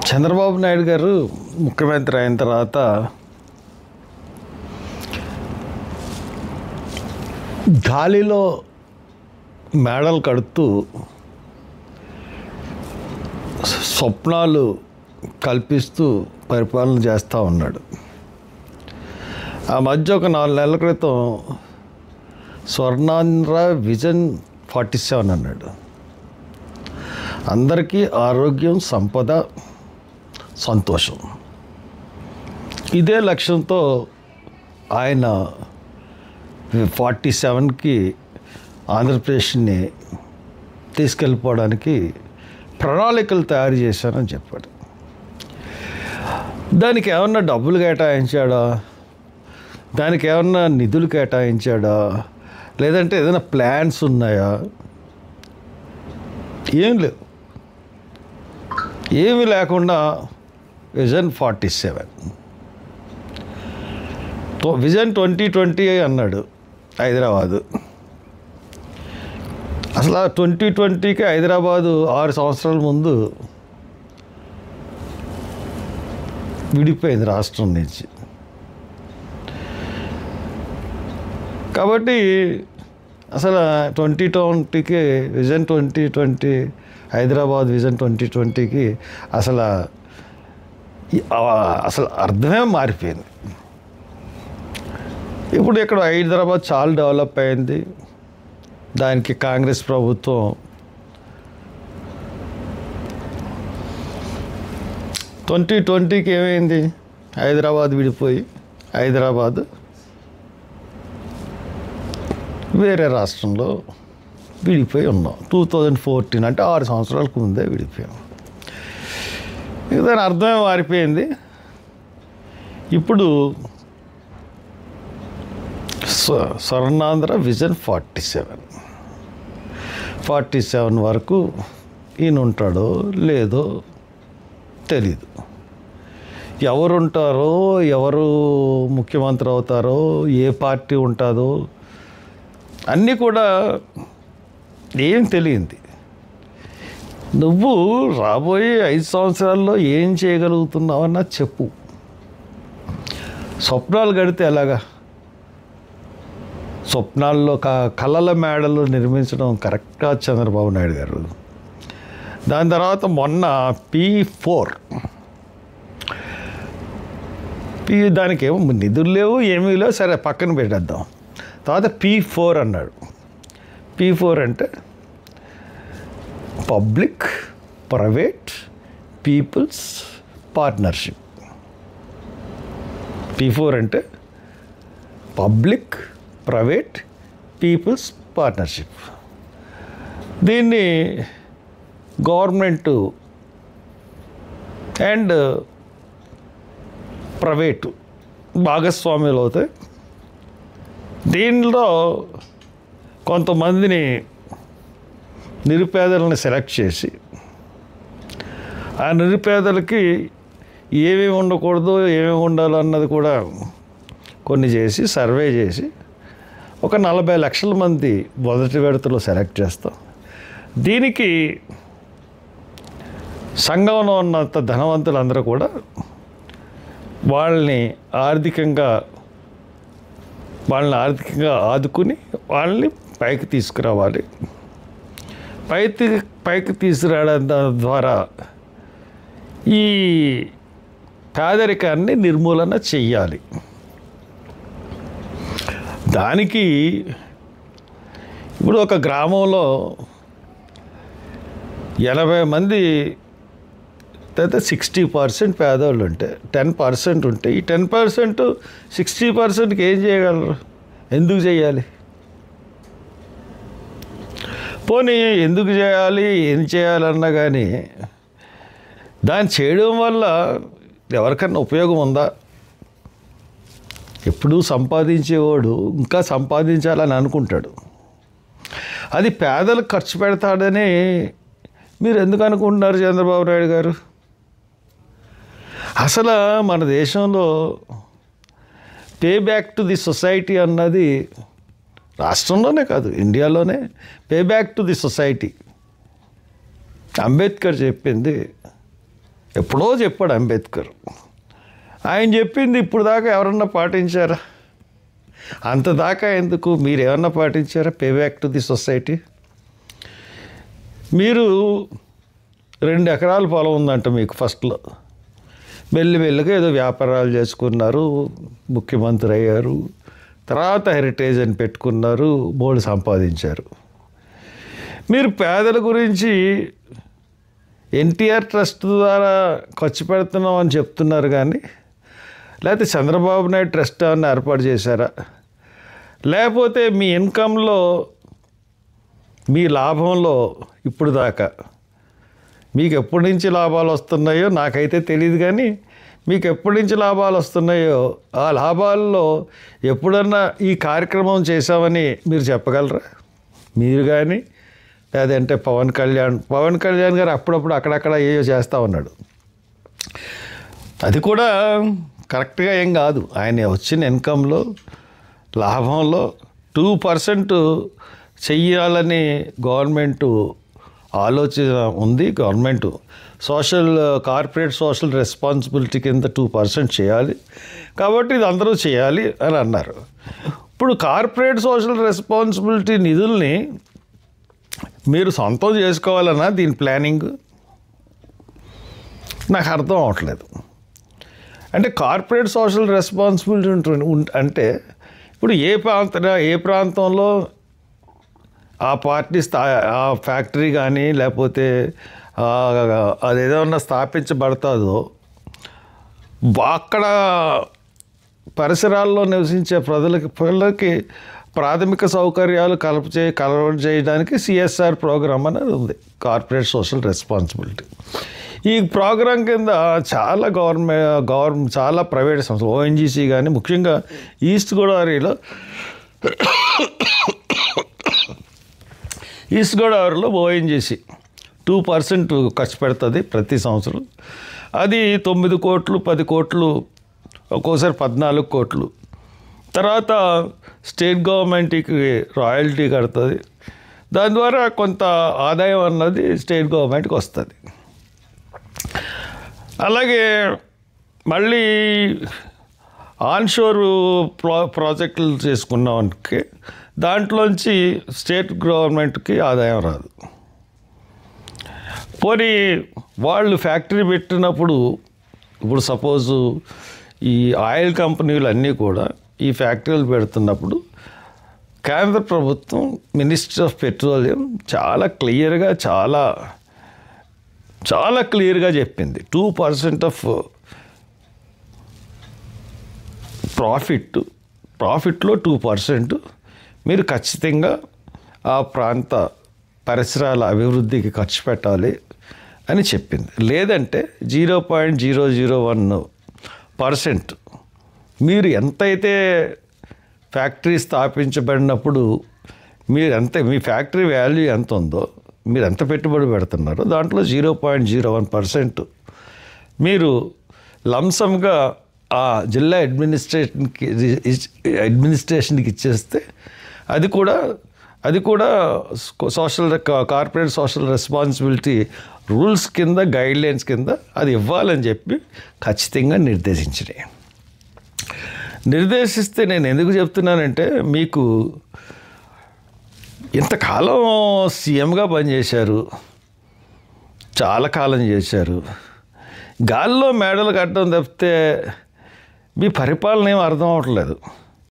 చంద్రబాబు నాయుడు గారు ముఖ్యమంత్రి అయిన తర్వాత గాలిలో మేడలు కడుతూ స్వప్నాలు కల్పిస్తూ పరిపాలన చేస్తూ ఉన్నాడు. ఆ మధ్య ఒక 4 నెలల క్రితం స్వర్ణాంధ్ర విజన్ 47 అన్నాడు. అందరికీ ఆరోగ్యం, సంపద, సంతోషం, ఇదే లక్ష్యంతో ఆయన 47కి ఆంధ్రప్రదేశ్ని తీసుకెళ్ళిపోవడానికి ప్రణాళికలు తయారు చేశానని చెప్పాడు. దానికి ఏమన్నా డబ్బులు కేటాయించాడా, దానికి ఏమన్నా నిధులు కేటాయించాడా, లేదంటే ఏదైనా ప్లాన్స్ ఉన్నాయా? ఏం లేవు. ఏమీ లేకుండా విజన్ 47, విజన్ 2020 అన్నాడు హైదరాబాదు. అసలు 2020కి హైదరాబాదు 6 సంవత్సరాల ముందు విడిపోయింది రాష్ట్రం నుంచి. కాబట్టి అసలు 2020కి విజన్ 2020 హైదరాబాద్ విజన్ 2020కి అసలు అర్థమే మారిపోయింది. ఇప్పుడు ఇక్కడ హైదరాబాద్ చాలా డెవలప్ అయింది. దానికి కాంగ్రెస్ ప్రభుత్వం 2020కి ఏమైంది, హైదరాబాద్ విడిపోయి హైదరాబాద్ వేరే రాష్ట్రంలో విడిపోయి ఉన్నాం. 2014 అంటే 6 సంవత్సరాలకు ముందే విడిపోయాం. దాని అర్థమే మారిపోయింది. ఇప్పుడు స్వర్ణాంధ్ర విజన్ 47 వరకు ఈయన ఉంటాడో లేదో తెలీదు. ఎవరుంటారో, ఎవరు ముఖ్యమంత్రి అవుతారో, ఏ పార్టీ ఉంటుందో అన్నీ కూడా ఏం తెలియంది. నువ్వు రాబోయే 5 సంవత్సరాల్లో ఏం చేయగలుగుతున్నావన్నా చెప్పు. స్వప్నాలు గడితే ఎలాగా? స్వప్నాల్లో కళల మేడలు నిర్మించడం కరెక్ట్గా చంద్రబాబు నాయుడు గారు. దాని తర్వాత మొన్న P4 దానికి ఏమో నిధులు లేవు, ఏమీ లేవు, సరే పక్కన పెట్టేద్దాం. తర్వాత P4 అన్నాడు. P4 అంటే public private peoples partnership. P4 అంటే పబ్లిక్ ప్రైవేట్ పీపుల్స్ పార్ట్నర్షిప్. దీన్ని గవర్నమెంటు అండ్ ప్రైవేటు భాగస్వామ్యాలు అవుతాయి. దీనిలో కొంతమందిని నిరుపేదలను సెలెక్ట్ చేసి ఆ నిరుపేదలకి ఏమేమి ఉండకూడదు, ఏమేమి ఉండాలో అన్నది కూడా కొన్ని చేసి సర్వే చేసి ఒక 40 లక్షల మంది మొదటి విడతలో సెలెక్ట్ చేస్తాం. దీనికి సంఘంలో ఉన్నంత ధనవంతులందరూ కూడా వాళ్ళని ఆర్థికంగా ఆదుకుని వాళ్ళని పైకి తీసుకురావాలి. పైకి తీసుకురావడం ద్వారా ఈ పేదరికాన్ని నిర్మూలన చెయ్యాలి. దానికి ఇప్పుడు ఒక గ్రామంలో 80 మంది లేదా 60% పేదవాళ్ళు ఉంటే 10% ఉంటే ఈ 10% 60%కి ఏం చేయగలరు? ఎందుకు చేయాలి? పోనీ ఎందుకు చేయాలి, ఏం చేయాలన్నా కానీ దాన్ని చేయడం వల్ల ఎవరికన్నా ఉపయోగం ఉందా? ఎప్పుడూ సంపాదించేవాడు ఇంకా సంపాదించాలని అనుకుంటాడు. అది పేదలకు ఖర్చు పెడతాడని మీరు ఎందుకు అనుకుంటున్నారు చంద్రబాబు నాయుడు గారు? అసలు మన దేశంలో pay back to the society అన్నది రాష్ట్రంలోనే కాదు, ఇండియాలోనే pay back to the society Ambedkar చెప్పింది ఎప్పుడో చెప్పాడు అంబేద్కర్. ఆయన చెప్పింది ఇప్పుడు దాకా ఎవరన్నా పాటించారా? అంత దాకా ఎందుకు, మీరు ఏమన్నా పాటించారా? Pay back to the society. మీరు 2 ఎకరాల పొలం ఉందంట మీకు ఫస్ట్లో, మెల్లిమెల్లిగా ఏదో వ్యాపారాలు చేసుకున్నారు, ముఖ్యమంత్రి అయ్యారు, తర్వాత హెరిటేజ్ అని పెట్టుకున్నారు, బోర్డు సంపాదించారు. మీరు పేదల గురించి ఎన్టీఆర్ ట్రస్ట్ ద్వారా ఖర్చు పెడుతున్నాం అని చెప్తున్నారు, కానీ లేకపోతే చంద్రబాబు నాయుడు ట్రస్ట్ ఏమన్నా ఏర్పాటు చేశారా? లేకపోతే మీ ఇన్కంలో, మీ లాభంలో ఇప్పుడు దాకా మీకు ఎప్పటి నుంచి లాభాలు వస్తున్నాయో నాకైతే తెలియదు, కానీ మీకు ఎప్పటి నుంచి లాభాలు వస్తున్నాయో ఆ లాభాల్లో ఎప్పుడన్నా ఈ కార్యక్రమం చేశామని మీరు చెప్పగలరా? మీరు కానీ లేదంటే పవన్ కళ్యాణ్ గారు అప్పుడప్పుడు అక్కడక్కడ ఏయో చేస్తూ ఉన్నాడు. అది కూడా కరెక్ట్గా ఏం కాదు. ఆయన వచ్చిన ఇన్కంలో, లాభంలో 2% చెయ్యాలని గవర్నమెంటు ఆలోచన ఉంది. గవర్నమెంటు కార్పొరేట్ సోషల్ రెస్పాన్సిబిలిటీ కింద 2% చేయాలి, కాబట్టి ఇది అందరూ చేయాలి అని అన్నారు. ఇప్పుడు కార్పొరేట్ సోషల్ రెస్పాన్సిబిలిటీ నిధుల్ని మీరు సొంతం చేసుకోవాలన్నా దీని ప్లానింగ్ నాకు అర్థం అవ్వట్లేదు. అంటే కార్పొరేట్ సోషల్ రెస్పాన్సిబిలిటీ అంటే ఇప్పుడు ఏ ప్రాంతంలో ఆ పార్టీ ఆ ఫ్యాక్టరీ కానీ లేకపోతే అదేదన్నా స్థాపించబడతాదో అక్కడ పరిసరాల్లో నివసించే పిల్లలకి ప్రాథమిక సౌకర్యాలు కలవ చేయడానికి సిఎస్ఆర్ ప్రోగ్రామ్ అనేది ఉంది, కార్పొరేట్ సోషల్ రెస్పాన్సిబిలిటీ. ఈ ప్రోగ్రాం కింద చాలా చాలా ప్రైవేట్ సంస్థలు, ఓఎన్జీసీ కానీ, ముఖ్యంగా ఈస్ట్ గోదావరిలో ఓఎన్జీసీ 2% ఖర్చు పెడుతుంది ప్రతి సంవత్సరం. అది 9 కోట్లు 10 కోట్లు, ఒక్కోసారి 14 కోట్లు. తర్వాత స్టేట్ గవర్నమెంట్కి రాయల్టీ కడుతుంది. దాని ద్వారా కొంత ఆదాయం అన్నది స్టేట్ గవర్నమెంట్కి వస్తుంది. అలాగే మళ్ళీ ఆన్షోర్ ప్రాజెక్టులు చేసుకున్నామంటే దాంట్లోంచి స్టేట్ గవర్నమెంట్కి ఆదాయం రాదు. పోనీ వాళ్ళు ఫ్యాక్టరీ పెట్టినప్పుడు, ఇప్పుడు సపోజు ఈ ఆయిల్ కంపెనీలు అన్నీ కూడా ఈ ఫ్యాక్టరీలు పెడుతున్నప్పుడు కేంద్ర ప్రభుత్వం, మినిస్ట్రీ ఆఫ్ పెట్రోలియం చాలా క్లియర్గా చాలా క్లియర్గా చెప్పింది, 2% ఆఫ్ ప్రాఫిట్లో 2% మీరు ఖచ్చితంగా ఆ ప్రాంత పరిసరాల అభివృద్ధికి ఖర్చు పెట్టాలి అని చెప్పింది. లేదంటే 0.001% మీరు ఎంతైతే ఫ్యాక్టరీ స్థాపించబడినప్పుడు మీ ఫ్యాక్టరీ వాల్యూ ఎంత ఉందో, మీరు ఎంత పెట్టుబడి పెడుతున్నారో దాంట్లో 0.01% మీరు లంసంగా ఆ జిల్లా అడ్మినిస్ట్రేషన్కి ఇచ్చేస్తే అది కూడా కార్పొరేట్ సోషల్ రెస్పాన్సిబిలిటీ రూల్స్ కింద, గైడ్లైన్స్ కింద అది ఇవ్వాలని చెప్పి ఖచ్చితంగా నిర్దేశిస్తే నేను ఎందుకు చెప్తున్నానంటే, మీకు ఇంతకాలం సీఎంగా పనిచేశారు, చాలా కాలం చేశారు, గాల్లో మేడలు కట్టడం తప్పితే మీ పరిపాలన ఏం అర్థం అవ్వట్లేదు.